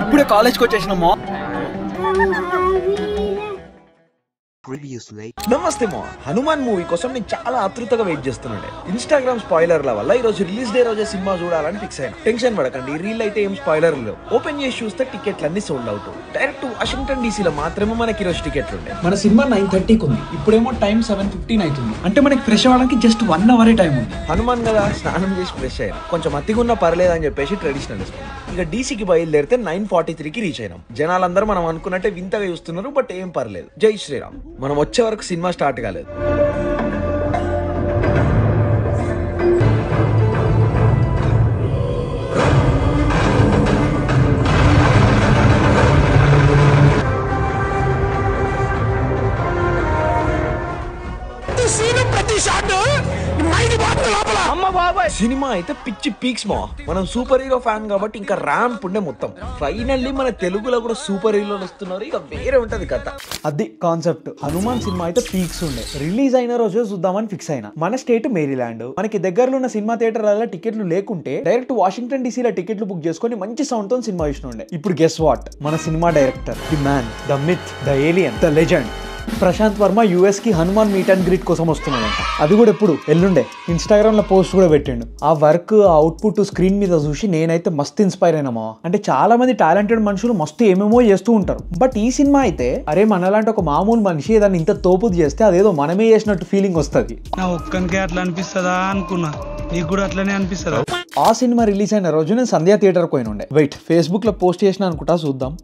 ఇప్పుడే కాలేజ్కి వచ్చేసినామో. నమస్తే మా హనుమాన్ మూవీ కోసం నేను చాలా ఆతృతగా వెయిట్ చేస్తున్నాను. ఇన్స్టాగ్రామ్ స్పాయిలర్ల వల్ల ఈ రోజు రిలీజ్ డే రోజే సినిమా చూడాలని ఫిక్స్ అయినా. టెన్షన్ పడకండి, రీల్ అయితే ఏం స్పాయిలర్ లేవు. ఓపెన్ చేసి చూస్తే టికెట్లు అన్ని సోల్డ్ అవుట్. డైరెక్ట్ వాషింగ్టన్ డీసీలో మాత్రమే మనకి ఈరోజు టికెట్లు ఉండే. మన సినిమా 9:30కి ఉంది, ఇప్పుడేమో టైం 7:15 అవుతుంది. అంటే మనకి ఫ్రెష్ అవ్వడానికి జస్ట్ 1 అవర్ టైం ఉంది. హనుమాన్ కదా, స్నానం చేసి ఫ్రెష్ అయ్యాను. కొంచెం అతిగున్నా పర్లేదని చెప్పేసి ట్రెడిషనల్ వేసుకున్నాం. ఇక డీసీకి బయలుదేరితే 9:43కి రీచ్ అయినాం. జనాలందరూ మనం అనుకున్నట్టే వింతగా చూస్తున్నారు, బట్ ఏం పర్లేదు. జై శ్రీరామ్. మనం వచ్చే వరకు సినిమా స్టార్ట్ కాలేదు. సినిమా అయితే పిచ్చి పీక్స్ మా. మనం సూపర్ హీరో ఫ్యాన్ కాబట్టి ఇంకా ర్యాంప్ ఉండే మొత్తం. ఫైనల్లీ మన తెలుగులో కూడా సూపర్ హీరోలు వస్తున్నారు. ఇక వేరే ఉంటది కథ. అది కాన్సెప్ట్. హనుమాన్ సినిమా అయితే పీక్స్ ఉండే. రిలీజ్ అయిన రోజు చూద్దామని ఫిక్స్ అయినా. మన స్టేట్ మేరీల్యాండ్. మనకి దగ్గరలో ఉన్న సినిమా థియేటర్ల టికెట్లు లేకుంటే డైరెక్ట్ వాషింగ్టన్ డీసీలో టికెట్లు బుక్ చేసుకుని మంచి సౌండ్ తో సినిమా చూసిన ఉండే. ఇప్పుడు గెస్ వాట్, మన cinema director, the man, the myth, the alien, the legend Prasanth Varma US కి హనుమాన్ మీట్ అండ్ గ్రీట్ కోసం వస్తున్నాడంట. అది కూడా ఎప్పుడు ఎల్లుండే. ఇన్స్టాగ్రామ్ లో పోస్ట్ కూడా పెట్టిండు. ఆ వర్క్, ఆ అవుట్పుట్ స్క్రీన్ మీద చూసి నేనైతే మస్తు ఇన్స్పైర్ అయినామా. అంటే చాలా మంది టాలెంటెడ్ మనుషులు మస్తు ఏమేమో చేస్తూ ఉంటారు. బట్ ఈ సినిమా అయితే అరే మనలాంటి ఒక మామూలు మనిషి దాన్ని ఇంత తోపుది చేస్తే అదేదో మనమే చేసినట్టు ఫీలింగ్ వస్తుంది. ఒక్కనికే అట్లా అనిపిస్తుందా అనుకున్నా, నీకు కూడా అట్లనే అనిపిస్తుందా? ఆ సినిమా రిలీజ్ అయిన రోజు నేను సంధ్యా థియేటర్ పోయిన ఉండే. వెయిట్, ఫేస్బుక్ లో పోస్ట్ చేసిన అనుకుంటా, చూద్దాం.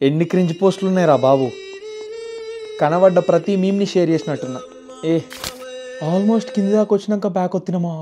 ఎన్ని క్రింజ్ పోస్టులు ఉన్నాయిరా బాబు. కనబడ్డ ప్రతి మీమ్ని షేర్ చేసినట్టున్నా. ఆల్మోస్ట్ కింది దాకా వచ్చినాక బ్యాక్ వస్తున్నామా.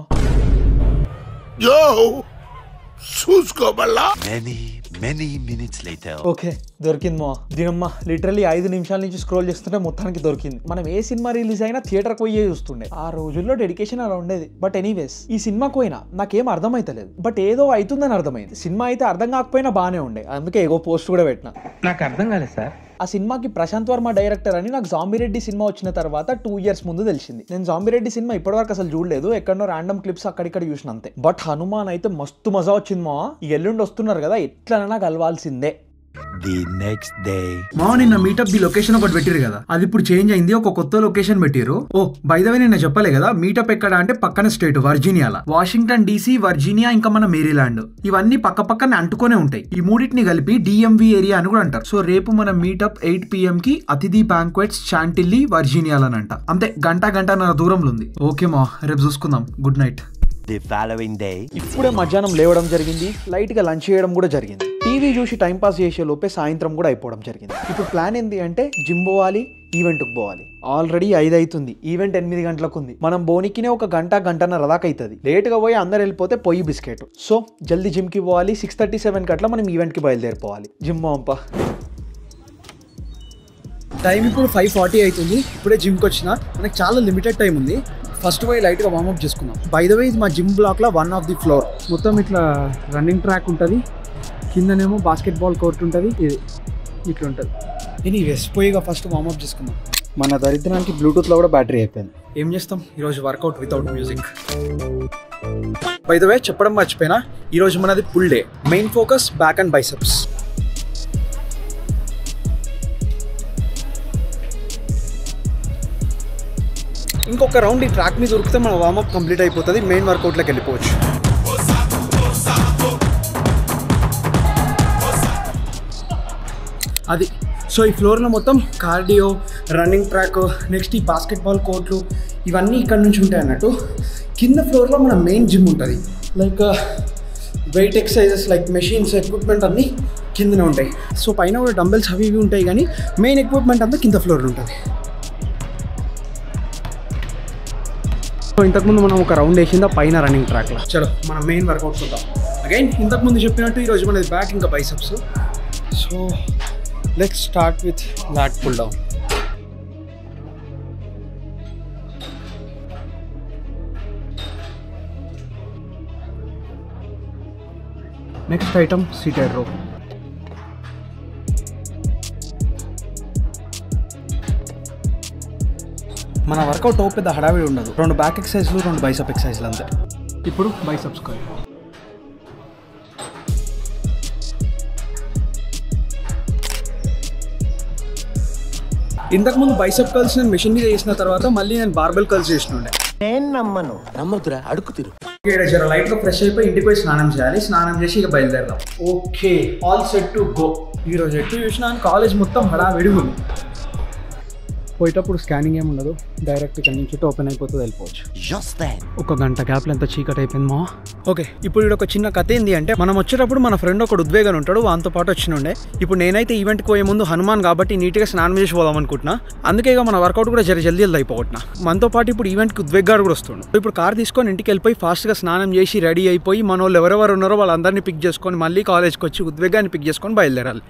ఓకే, దొరికింది మా. దీనమ్మా లిటరల్లీ 5 నిమిషాల నుంచి స్క్రోల్ చేస్తుంటే మొత్తానికి దొరికింది. మనం ఏ సినిమా రిలీజ్ అయినా థియేటర్కి పోయే చూస్తుండే. ఆ రోజుల్లో డెడికేషన్ అలా ఉండేది. బట్ ఎనీవేస్, ఈ సినిమాకి పోయినా నాకేం అర్థమైతలేదు. బట్ ఏదో అవుతుందని అర్థమైంది. సినిమా అయితే అర్థం కాకపోయినా బాగానే ఉండే. అందుకే ఏగో పోస్ట్ కూడా పెట్టినా. నాకు అర్థం కాలేదు సార్. ఆ సినిమాకి ప్రశాంత్ వర్మ డైరెక్టర్ అని నాకు జాంబిరెడ్డి సినిమా వచ్చిన తర్వాత 2 years ముందు తెలిసింది. నేను జాంబిరెడ్డి సినిమా ఇప్పటివరకు అసలు చూడలేదు. ఎక్కడో ర్యాండమ్ క్లిప్స్ అక్కడిక్కడ చూసిన అంతే. బట్ హనుమాన్ అయితే మస్తు మజా వచ్చింది మా. ఈ ఎల్లుండి వస్తున్నారు కదా, ఎట్లనైనా కలవాల్సిందే. నిన్న మీటప్ ది లొకేషన్ ఒకటి పెట్టిరు కదా, అది ఇప్పుడు చేంజ్ అయింది. ఒక కొత్త లొకేషన్ పెట్టిరు. బై ద వే నిన్న చెప్పలే కదా, మీటప్ ఎక్కడ అంటే పక్కన స్టేట్ వర్జీనియాలో. వాషింగ్టన్ DC, వర్జీనియా, ఇంకా మన మేరీల్యాండ్, ఇవన్నీ పక్క పక్కనే అంటుకొనే ఉంటాయి. ఈ మూడింటిని కలిపి DMV ఏరియా అని కూడా అంటారు. సో రేపు మన మీటప్ 8 PM కి అతిథి బ్యాంక్వెట్స్, చాంటిల్లీ, వర్జీనియాలో అంట. అంతే, గంటన్నర దూరంలో ఉంది. ఓకే మా, రేపు చూసుకుందాం. Good night. ఇప్పుడే మధ్యాహ్నం లేవడం జరిగింది. లైట్ గా లంచ్ చేయడం కూడా జరిగింది. టీవీ చూసి టైం పాస్ చేసే లోపే సాయంత్రం కూడా అయిపోవడం జరిగింది. ఇప్పుడు ప్లాన్ ఏంటి అంటే జిమ్ పోవాలి, ఈవెంట్కి పోవాలి. ఆల్రెడీ 5 అవుతుంది, ఈవెంట్ 8 గంటలకు ఉంది. మనం బోనికినే ఒక గంటన్నర దాకా అవుతుంది. లేట్గా పోయి అందరు వెళ్ళిపోతే పొయ్యి బిస్కెట్. సో జల్దీ జిమ్కి పోవాలి. 6:37 అట్లా మనం ఈవెంట్కి బయలుదేరిపోవాలి. జిమ్ పంప. టైం ఇప్పుడు 5:40 అవుతుంది. ఇప్పుడే జిమ్కి వచ్చిన. మనకి చాలా లిమిటెడ్ టైం ఉంది. ఫస్ట్ పోయి లైట్గా వార్మప్ చేసుకున్నాం. బై ద వే, ఇది మా జిమ్ బ్లాక్లో 1 of the floor. మొత్తం ఇట్లా రన్నింగ్ ట్రాక్ ఉంటుంది, కిందనేమో బాస్కెట్బాల్ కోర్ట్ ఉంటుంది. ఇది ఇట్లా ఉంటుంది. ఎనీవేస్, పోయిగా ఫస్ట్ వార్మప్ చేసుకున్నాం. మన దరిద్రానికి బ్లూటూత్లో కూడా బ్యాటరీ అయిపోయింది. ఏం చేస్తాం, ఈరోజు workout without music. By the way, చెప్పడం మర్చిపోయినా, ఈరోజు మనది full day. Main focus back and biceps. ఇంకొక రౌండ్ ఈ ట్రాక్ మీద దొరికితే మన వార్మప్ కంప్లీట్ అయిపోతుంది. మెయిన్ వర్కౌట్లోకి వెళ్ళిపోవచ్చు. అది సో ఈ ఫ్లోర్లో మొత్తం కార్డియో, రన్నింగ్ ట్రాక్, నెక్స్ట్ ఈ బాస్కెట్బాల్ కోర్ట్లు, ఇవన్నీ ఇక్కడ నుంచి ఉంటాయి అన్నట్టు. కింద ఫ్లోర్లో మన మెయిన్ జిమ్ ఉంటుంది. Like weight exercises, like machines, equipment అన్నీ కిందనే ఉంటాయి. సో పైన కూడా డంబెల్స్ అవి ఇవి ఉంటాయి, కానీ మెయిన్ ఎక్విప్మెంట్ అంతా కింద ఫ్లోర్లో ఉంటుంది. సో ఇంతకుముందు మనం ఒక రౌండ్ వేసిందా పైన రన్నింగ్ ట్రాక్లో. చలో మనం మెయిన్ వర్కౌట్ చూద్దాం. అగైన్ ఇంతకుముందు చెప్పినట్టు ఈరోజు మనది బ్యాక్ ఇంకా biceps. So let's start with lat pull down. Next item seated row. మన వర్కౌట్ పెద్ద హడావిడి ఉండదు. 2 బ్యాక్ ఎక్సర్సైజ్లు, 2 బైసెప్ ఎక్సర్సైజ్లు అంతే. ఇప్పుడు బైసెప్స్ కావాలి. ఇంతకుముందు బైసెప్ కర్ల్స్ నేను మెషిన్ మీద చేసిన తర్వాత మళ్ళీ నేను బార్బెల్ కర్ల్స్ చేసినుండే. నేను నమ్మదురా అడుగు తిరు. జర లైట్ గా ఫ్రెష్ అయిపోయి ఇంటికి పోయి స్నానం చేయాలి. స్నానం చేసి ఇక బయలుదేరదాం. Okay, all set to go. ఈరోజు ఎటు చూసినా కాలేజ్ మొత్తం హడావిడిగా ఉంది. పోయేటప్పుడు స్కానింగ్ ఏమి ఉండదు, డైరెక్ట్ ఇక్కడ నుంచి ఓపెన్ అయిపోతుంది, వెళ్ళిపోవచ్చు. ఒక గంట గ్యాప్లో ఎంత చీకటి అయిపోయింది మా. ఓకే, ఇప్పుడు ఇక్కడ ఒక చిన్న కథ ఏంది అంటే, మనం వచ్చేటప్పుడు మన ఫ్రెండ్ ఒకడు ఉద్వేగం ఉంటాడు, వాంతో పాటు వచ్చినుండే. ఇప్పుడు నేనైతే ఈవెంట్కి పోయే ముందు హనుమాన్ కాబట్టి నీట్గా స్నానం చేసి పోదాం అనుకుంటున్నా. అందుకే ఇక మన వర్కౌట్ కూడా జల్దీ అయిపోతున్నా. మనతో పాటు ఇప్పుడు ఈవెంట్కి ఉద్వేగ్ గారు కూడా వస్తుండు. ఇప్పుడు కార్ తీసుకొని ఇంటికి వెళ్ళిపోయి ఫాస్ట్గా స్నానం చేసి రెడీ అయిపోయి మన వాళ్ళు ఎవరెవరు ఉన్నారో వాళ్ళందరినీ పిక్ చేసుకొని మళ్ళీ కాలేజ్కి వచ్చి ఉద్వేగాన్ని పిక్ చేసుకొని బయలుదేరాలి.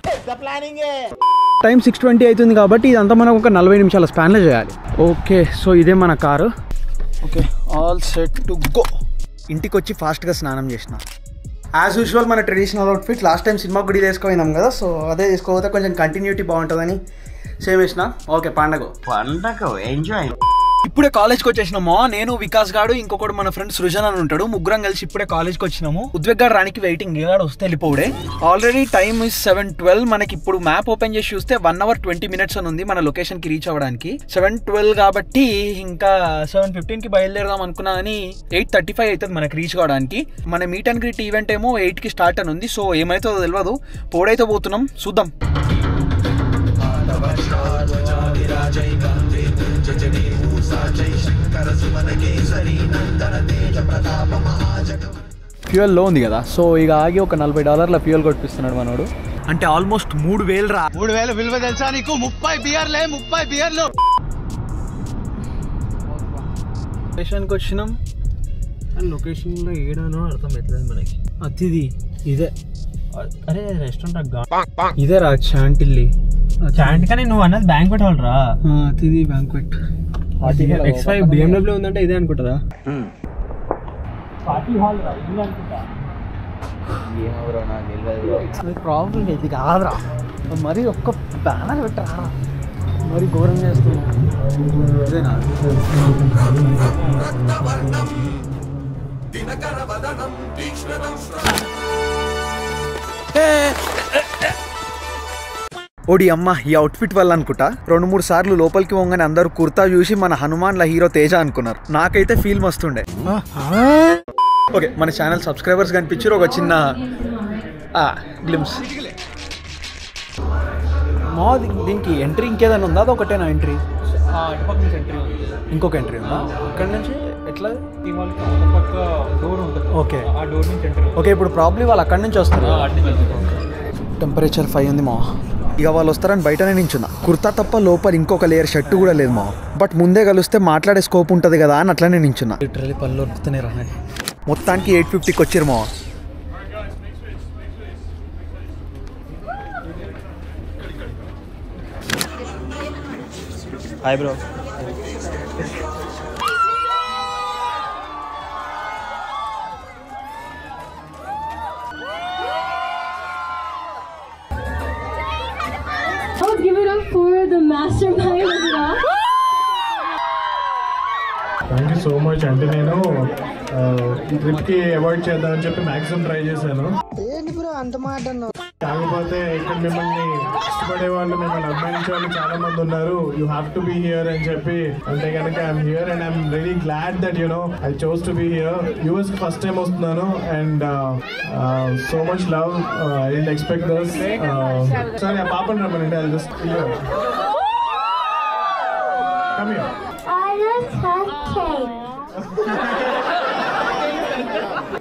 టైం 6:20 అవుతుంది కాబట్టి ఇదంతా మనం ఒక 40 నిమిషాల స్పాన్లో చేయాలి. ఓకే, సో ఇదే మన car. Okay, all set to go. ఇంటికి వచ్చి ఫాస్ట్గా స్నానం చేసిన. యాజ్ యూజువల్ మన traditional outfit. Last time cinema గుడి వేసుకుపోయినాం కదా, సో అదే వేసుకోకపోతే కొంచెం కంటిన్యూటీ బాగుంటుందని సేమ్ వేసిన. ఓకే, పండగ ఎంజాయ్. ఇప్పుడే కాలేజ్కి వచ్చేసినామో. నేను, వికాస్ గాడు, ఇంకొకటి మన ఫ్రెండ్ సృజన్ అని ఉంటాడు. ముగ్గురం కలిసి ఇప్పుడే కాలేజ్కి వచ్చినాము. ఉద్వేగ్ గారు రానికి వెయిటింగ్. గాడు వస్తే వెళ్ళిపోడే. Already time is 7:12. మనకి ఇప్పుడు మ్యాప్ ఓపెన్ చేసి చూస్తే 1 hour 20 minutes అని ఉంది మన లొకేషన్ కి రీచ్ అవ్వడానికి. 7:12 కాబట్టి ఇంకా 7:15 కి బయలుదేరదాం అనుకున్నా కానీ 8:35 అవుతుంది మనకి రీచ్ కావడానికి. మన మీట్ అండ్ గ్రీట్ ఈవెంట్ ఏమో 8 కి స్టార్ట్ అని ఉంది. సో ఏమైతుందో తెలియదు, పోడైతే పోతున్నాం, చూద్దాం. ఫ్యూయల్ లో ఉంది కదా, సో ఇక ఆగి ఒక $40 ఫ్యూయల్ కొట్టిస్తున్నాడు మనోడు. అంటే ఆల్మోస్ట్ 3,000 రా. 3,000 విలువ తెలుసా నీకు? 30 బియర్లే, 30 బియర్లు. లొకేషన్కి వచ్చినాం. లొకేషన్ లో ఏడానో అర్థం అవుతుంది మనకి. అతిథి ఇదే. అరే రెస్టారెంట్ ఇదే రా చాంటిల్లి. చాంట్ కానీ నువ్వు అన్నది బ్యాంక్వెట్ హాల్ రా. అతిథి బ్యాంక్వెట్. X5 BMW ఉందంటే ఇదే అనుకుంటుందా? పార్టీ హాల్ రా, ఇది అనుకుంటా. ప్రాబ్లం ఇది కాదురా, మరి ఒక్క బ్యానర్ పెట్టరా, మరి ఘోరం చేస్తున్నా. ఇదేనా? ఓడి అమ్మ, ఈ అవుట్ఫిట్ వల్ల అనుకుంటా 2-3 సార్లు లోపలికి పోగానే అందరూ కుర్తా చూసి మన హనుమాన్ల హీరో తేజ అనుకున్నారు. నాకైతే ఫీల్ మస్తుండే. ఓకే, మన ఛానల్ సబ్స్క్రైబర్స్ కనిపించారు. ఒక చిన్న గ్లిమ్స్. మా దీనికి ఎంట్రీ ఇంకేదైనా ఉందా? అది ఒకటేనా ఎంట్రీ? ఇంకొక ఎంట్రీ ఉందా? ఇక్కడ నుంచి ఎట్లా? Okay, okay. ఇప్పుడు ప్రాబ్లీ వాళ్ళు అక్కడి నుంచి వస్తారు. టెంపరేచర్ 5 ఉంది మా. ఇక వాళ్ళు వస్తారని బయటనే నించున్నా. కుర్తా తప్ప లోపల ఇంకొక లేయర్ షర్టు కూడా లేదు మా. బట్ ముందే కలిస్తే మాట్లాడే స్కోప్ ఉంటుంది కదా అని అట్లనే నించున్నా. లిటరలీ పళ్ళు వరుకుతున్నాయి రా. మొత్తానికి 8:50కి వచ్చారు మా. Hi bro. Give it up for the mastermind of it all. Thank you so much. అంటే నేను ఈ ట్రిప్కి అవాయిడ్ చేద్దామని చెప్పి మ్యాక్సిమం ట్రై చేశాను. కాకపోతే ఇక్కడ మిమ్మల్ని ఇష్టపడే వాళ్ళు, మిమ్మల్ని అభిమానించే వాళ్ళు చాలా మంది ఉన్నారు. You have to be here అని చెప్పి అంటే కనుక I'm here and I'm very glad that you know I chose to be here. US first time వస్తున్నాను and so much love. I don't expect this. Sorry, ఆ పాపని రమ్మనండి. I just come here. I just had cake.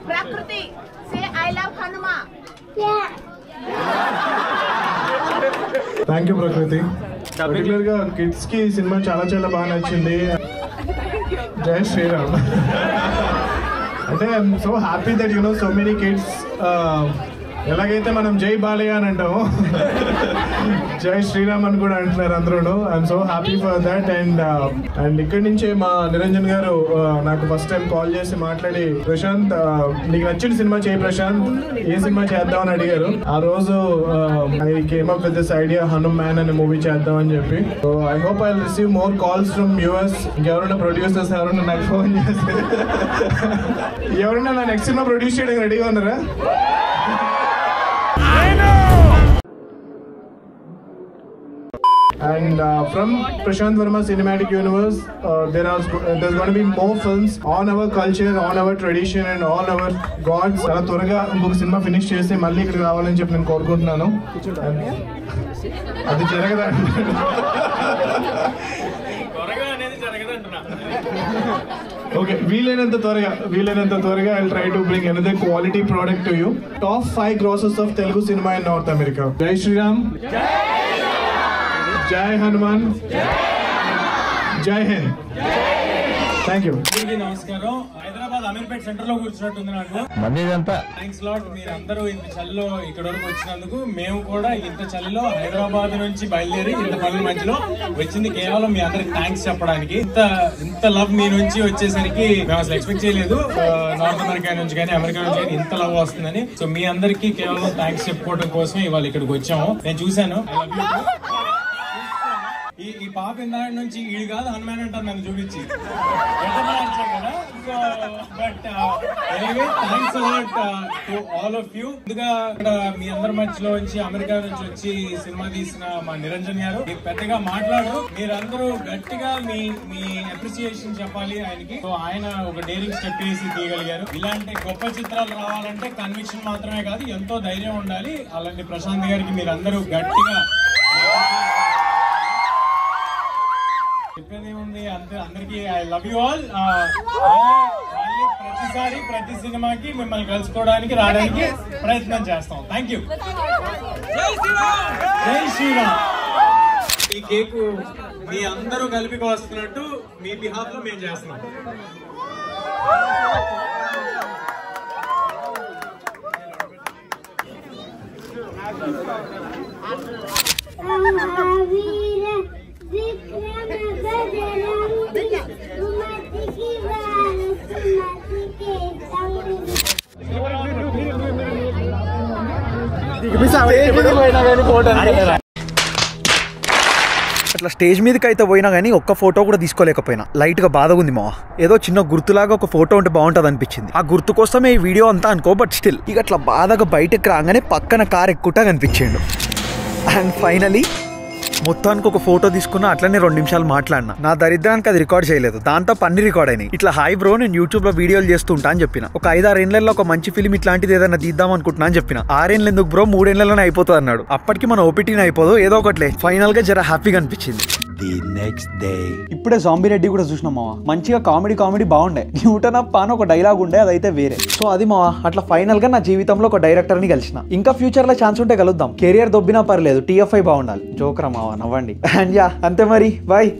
Prakriti, say I love Hanuma. Yeah. Thank you ప్రకృతి. Particular గా kids కి cinema చాలా చాలా బాగా నచ్చింది. జై శ్రీరామ్. అంటే I'm so happy that you no so many kids. ఎలాగైతే మనం జై బాలయ్య అని అంటాము, జై శ్రీరామ్ అని కూడా అంటున్నారు అందరూ. I'm so happy for that. And ఇక్కడి నుంచే మా నిరంజన్ గారు నాకు ఫస్ట్ టైం కాల్ చేసి మాట్లాడి, ప్రశాంత్ నీకు నచ్చిన సినిమా చేయి ప్రశాంత్, ఏ సినిమా చేద్దాం అని అడిగారు. ఆ రోజు I came up with this idea, Hanuman అనే మూవీ చేద్దాం అని చెప్పి. So I hope I receive more calls from US. ఇంకెవరైనా ప్రొడ్యూసర్స్ ఎవరైనా నాకు ఫోన్ చేస్తే, ఎవరైనా నా నెక్స్ట్ సినిమా ప్రొడ్యూస్ చేయడానికి రెడీగా ఉన్నారా? And from Prashant Verma Cinematic Universe, there's going to be more films on our culture, on our tradition and on our gods. చాలా త్వరగా ఇంకొక సినిమా ఫినిష్ చేసి మళ్ళీ ఇక్కడికి రావాలని చెప్పి నేను కోరుకుంటున్నాను. అది జరగదా? ఓకే, వీలైనంత త్వరగా I'll try to bring another quality product to you. Top 5 grosses of Telugu cinema in North America. Jai Shri Ram. Jai Hanuman. Jai Hind. Thank you. నమస్కారం. హైదరాబాద్ అమీర్పేట్ సెంటర్ లో కూర్చున్నట్టుంది నాకు. Thanks lot. మీరందరూ ఇంత చలిలో ఇక్కడ వరకు వచ్చినందుకు. మేము కూడా ఇంత చలిలో హైదరాబాద్ నుంచి బయలుదేరి ఇంత పనుల మధ్యలో వచ్చింది కేవలం మీ అందరికి థ్యాంక్స్ చెప్పడానికి. ఇంత లవ్ మీ నుంచి వచ్చేసరికి మేము అసలు ఎక్స్పెక్ట్ చేయలేదు. నార్త్ అమెరికా నుంచి కానీ అమెరికా నుంచి కానీ ఇంత లవ్ వస్తుందని. సో మీ అందరికి కేవలం థ్యాంక్స్ చెప్పుకోవడం కోసం ఇవాళ ఇక్కడికి వచ్చాము. నేను చూశాను. ఈ పాప ఇందాక నుంచి ఈడు కాదు హనుమాన్ అంటారు నన్ను చూపించి కదా. So but anyway thanks a lot to all of you. ముందుగా ఇక్కడ మీ అందరి మధ్యలో నుంచి అమెరికా నుంచి వచ్చి సినిమా తీసిన మా నిరంజన్ గారు పెద్దగా మాట్లాడరు. మీరందరూ గట్టిగా మీ అప్రిసియేషన్ చెప్పాలి ఆయనకి. సో ఆయన ఒక డేరింగ్ స్టెప్ వేసి తీయగలిగారు. ఇలాంటి గొప్ప చిత్రాలు రావాలంటే కన్విక్షన్ మాత్రమే కాదు, ఎంతో ధైర్యం ఉండాలి. అలాంటి ప్రశాంత్ గారికి మీరందరూ గట్టిగా చెప్పేది ఉంది. అందరికి ఐ లవ్ యూ ఆల్. ప్రతిసారి ప్రతి సినిమాకి మిమ్మల్ని కలుసుకోవడానికి రావడానికి ప్రయత్నం చేస్తాం. Thank you. జై శ్రీరామ్. ఈ కేకు మీ అందరూ కలిపి వస్తున్నట్టు మీ బిహాఫ్ లో మేము చేస్తున్నాం. అట్లా స్టేజ్ మీదకి అయితే పోయినా కానీ ఒక్క ఫోటో కూడా తీసుకోలేకపోయినా. లైట్ గా బాధగా ఉంది మా. ఏదో చిన్న గుర్తులాగా ఒక ఫోటో ఉంటే బాగుంటది అనిపించింది. ఆ గుర్తు కోసమే ఈ వీడియో అంతా అనుకో. బట్ స్టిల్ ఇక అట్లా బాధగా బయటకు రాగానే పక్కన కార్ ఎక్కుంటా కనిపించిండు. అండ్ ఫైనలీ మొత్తానికి ఒక ఫోటో తీసుకున్నా. అట్లనే 2 నిమిషాలు మాట్లాడినా. నా దరిద్రానికి అది రికార్డ్ చేయలేదు. దాంతో అన్ని రికార్డ్ అయినాయి. ఇట్లా హాయ్ బ్రో, నేను యూట్యూబ్ లో వీడియోలు చేస్తుంటా అని చెప్పిన. ఒక 5-6 ఏళ్లలో ఒక మంచి ఫిల్మ్ ఇట్లాంటిది ఏదైనా తీద్దాం అనుకుంటున్నా అని చెప్పిన. 6 ఏళ్ళు ఎందుకు బ్రో, 3 ఏళ్లలోనే అయిపోతుంది అన్నాడు. అప్పటికి మన ఓపీటీని అయిపోదు. ఏదో ఒకట్లే ఫైనల్ గా జర హ్యాపీగా అనిపించింది. ఇప్పుడే జాంబీ రెడ్డి కూడా చూసినాం మావా. మంచిగా కామెడీ బాగుండే. న్యూటన్ అప్ అని ఒక డైలాగ్ ఉండే, అదైతే వేరే. సో అది మావా, అట్లా ఫైనల్ గా నా జీవితంలో ఒక డైరెక్టర్ ని కలిసిన. ఇంకా ఫ్యూచర్ లో ఛాన్స్ ఉంటే కలుద్దాం. కెరియర్ దొబ్బినా పర్లేదు, TFI బాగుండాలి. జోకరా మావా, నవ్వండి. అండ్ యా, అంతే మరి, బాయ్.